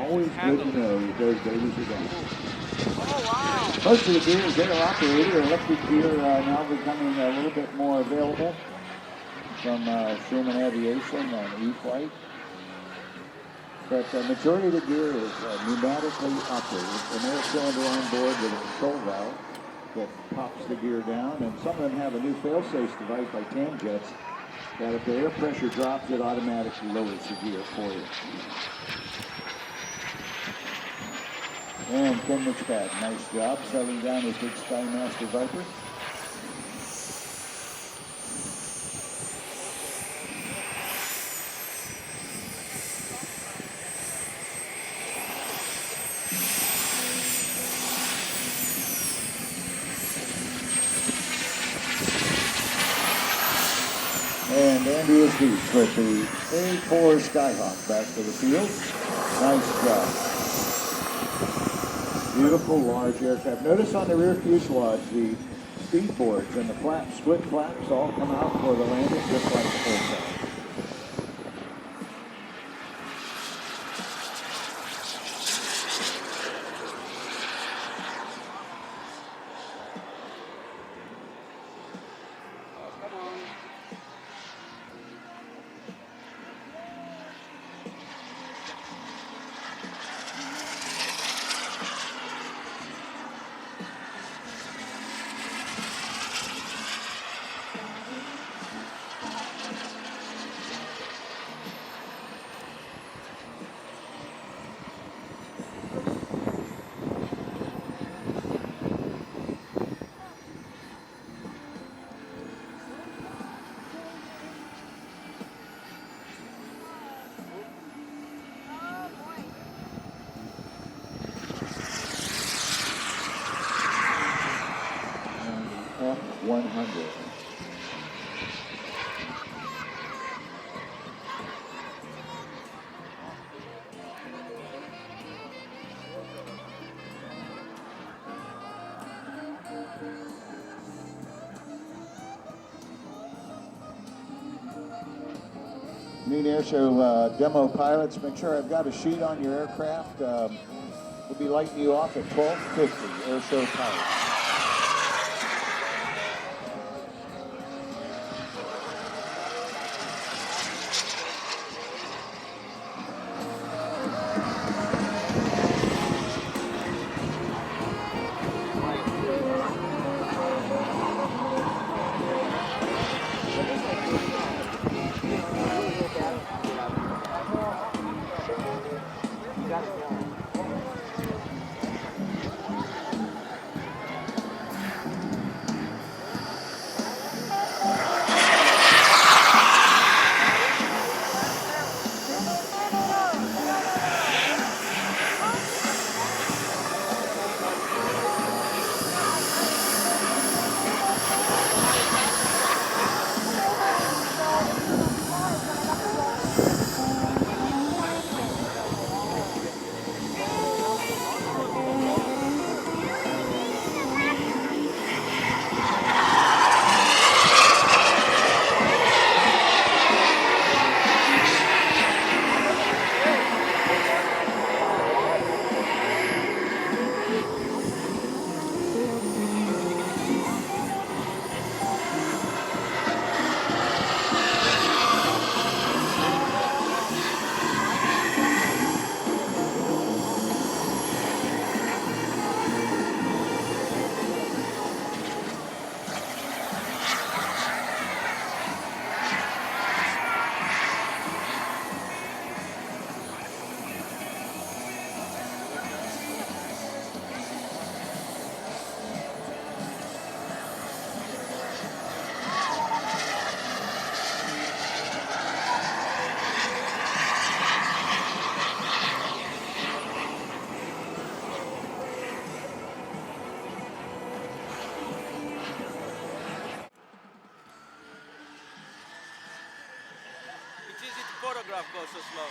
Always good to know that those babies are down. Oh, wow. Most of the gears they are operated. Electric gear now becoming a little bit more available from Sherman Aviation and E-Flight. But the majority of the gear is pneumatically operated. An air cylinder on board with a control valve that pops the gear down. And some of them have a new fail-safe device by Tamjets that if the air pressure drops, it automatically lowers the gear for you. And Ken McSpadden, nice job settling down his big Skymaster Viper. And Andrew Beach with the A4 Skyhawk back to the field. Nice job. Beautiful large aircraft. Notice on the rear fuselage, the speed boards and the flaps, split flaps, all come out for the landing, just like the full size. F-100. Need air show demo pilots. Make sure I've got a sheet on your aircraft. We'll be lighting you off at 12:50. Air show pilots. Photograph goes so slow.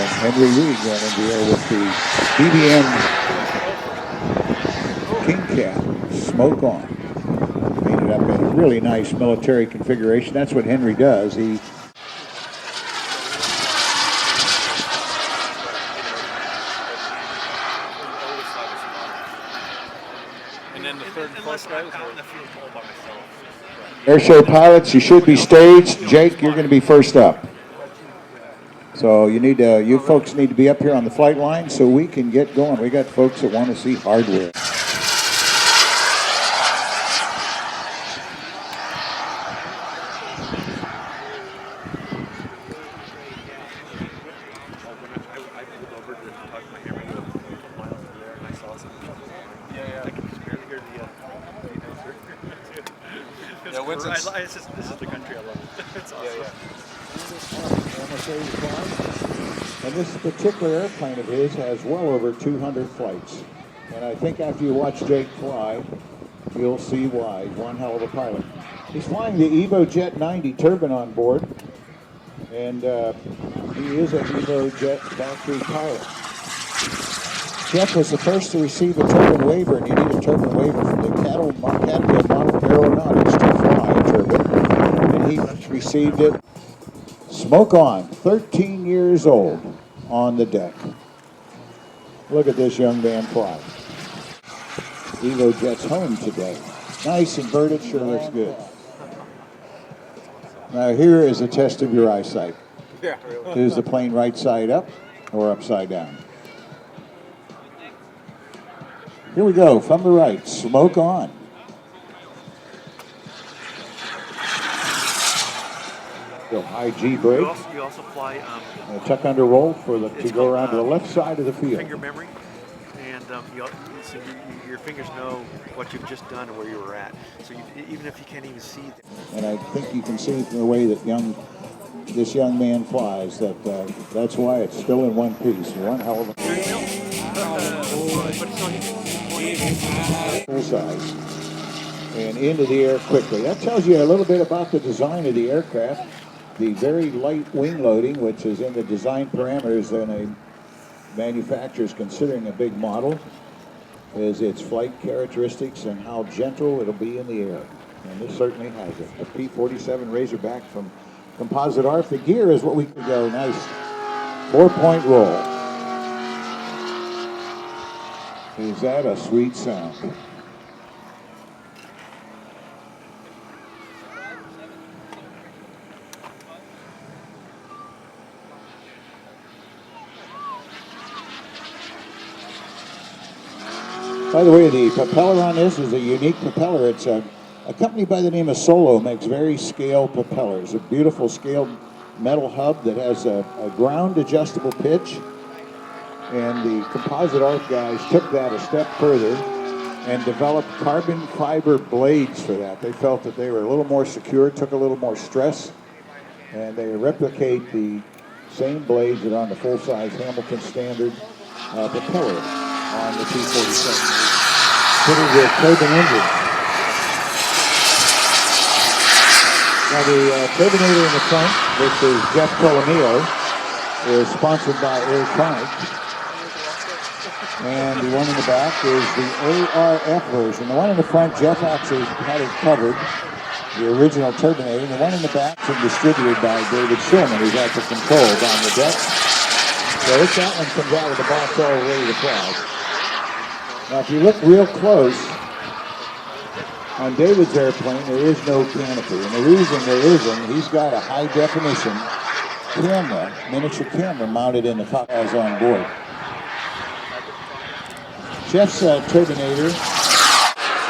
Henry Reed going in the air with the BBM King Cap, smoke on. Made it up in a really nice military configuration. That's what Henry does. He And then the third and fourth guy was out in the field all by myself. Air show pilots, you should be staged. Jake, you're going to be first up. So you folks need to be up here on the flight line so we can get going. We got folks that want to see hardware. This is the country I love. It's awesome. And this particular airplane of his has well over 200 flights. And I think after you watch Jake fly, you'll see why. He's one hell of a pilot. He's flying the Evo Jet 90 turbine on board. And he is an Evo Jet factory pilot. Jeff was the first to receive a turbine waiver, and you need a turbine waiver from the Caterpillar Model Aeronautics to fly a turbine. And he received it. Smoke on, 13 years old on the deck. Look at this young man fly. Evo Jet's home today. Nice inverted, sure looks good. Now here is a test of your eyesight. Is the plane right side up or upside down? Here we go, from the right, smoke on. Go high G brake. You also fly tuck under roll for to go around to the left side of the field. finger memory, and so your fingers know what you've just done and where you were at. So even if you can't even see. And I think you can see from the way that this young man flies that that's why it's still in one piece. One hell of a full size and into the air quickly. That tells you a little bit about the design of the aircraft. The very light wing loading, which is in the design parameters and a manufacturer's considering a big model, is its flight characteristics and how gentle it'll be in the air. And this certainly has it. The P-47 Razorback from Composite ARF. The gear is what we could go. Nice 4-point roll. Is that a sweet sound? By the way, the propeller on this is a unique propeller. It's a company by the name of Solo makes very scaled propellers. A beautiful scaled metal hub that has a ground adjustable pitch. And the Composite ARF guys took that a step further and developed carbon fiber blades for that. They felt that they were a little more secure, took a little more stress, and they replicate the same blades that are on the full-size Hamilton standard propeller on the T-47. Fitted with turbine engine. Now the turbinator in the front, which is Jeff Tolomeo, is sponsored by Airtronic. And the one in the back is the ARF version. The one in the front, Jeff actually had it covered, the original turbinator. And the one in the back is distributed by David Shulman, who's at the controls on the deck. So if that one comes out of the box all ready to fly. Now, if you look real close, on David's airplane, there is no canopy. And the reason there isn't, he's got a high-definition camera, miniature camera, mounted in the cockpit on board. Jeff's turbinator,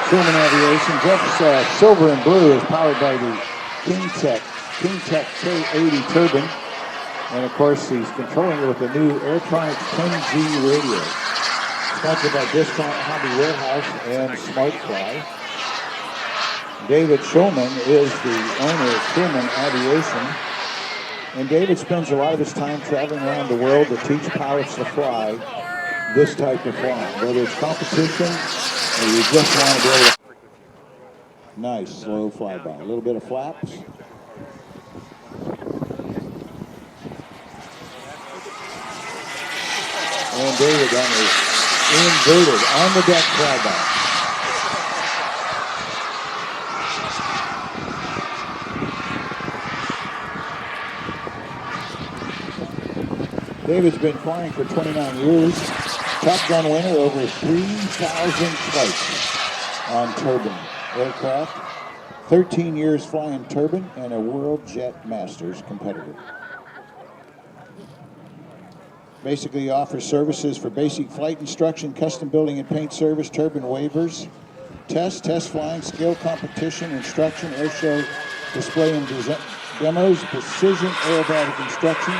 Shulman Aviation. Jeff's silver and blue is powered by the King Tech K80 turbine. And, of course, he's controlling it with the new Airtronics 10G radio. Sponsored by Discount Hobby Warehouse and SmartFly. David Shulman is the owner of Shulman Aviation. And David spends a lot of his time traveling around the world to teach pilots to fly this type of flying. Whether it's competition or you just want to be able to... Nice, slow flyby. A little bit of flaps. And David on the inverted on the deck flyby. David's been flying for 29 years. Top Gun winner, over 3,000 flights on turbine aircraft. 13 years flying turbine and a World Jet Masters competitor. Basically offers services for basic flight instruction, custom building and paint service, turbine waivers, test flying, skill competition, instruction, air show, display and demos, precision aerobatic instruction,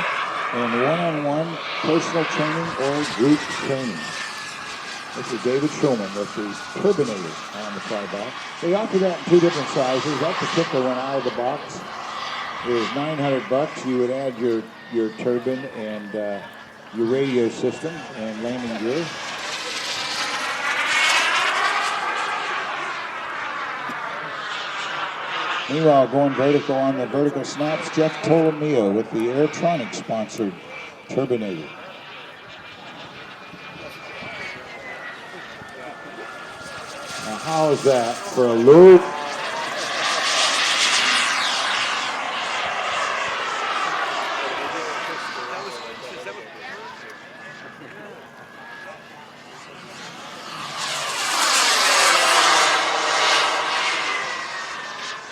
and one-on-one personal training or group training. This is David Shulman with the Turbinator on the flyby. They offer that in 2 different sizes. That particular one out of the box is $900. You would add your turbine and your radio system and landing gear. Meanwhile, going vertical on the vertical snaps, Jeff Tolomeo with the Airtronics sponsored Turbinator. Now, how is that for a loop?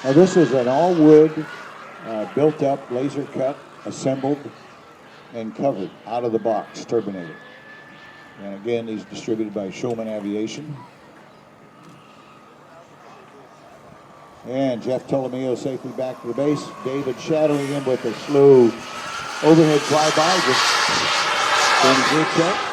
Now, this is an all-wood, built-up, laser-cut, assembled, and covered out of the box Turbinator. And again, these distributed by Shulman Aviation. And Jeff Tolomeo safely back to the base. David shadowing him with a slow overhead flyby. Just doing a gear check.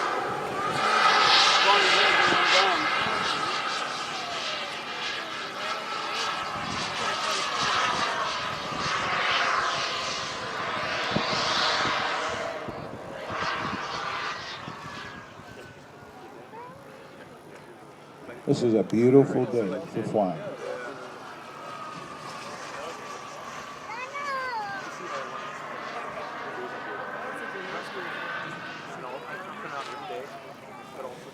This is a beautiful day for flying.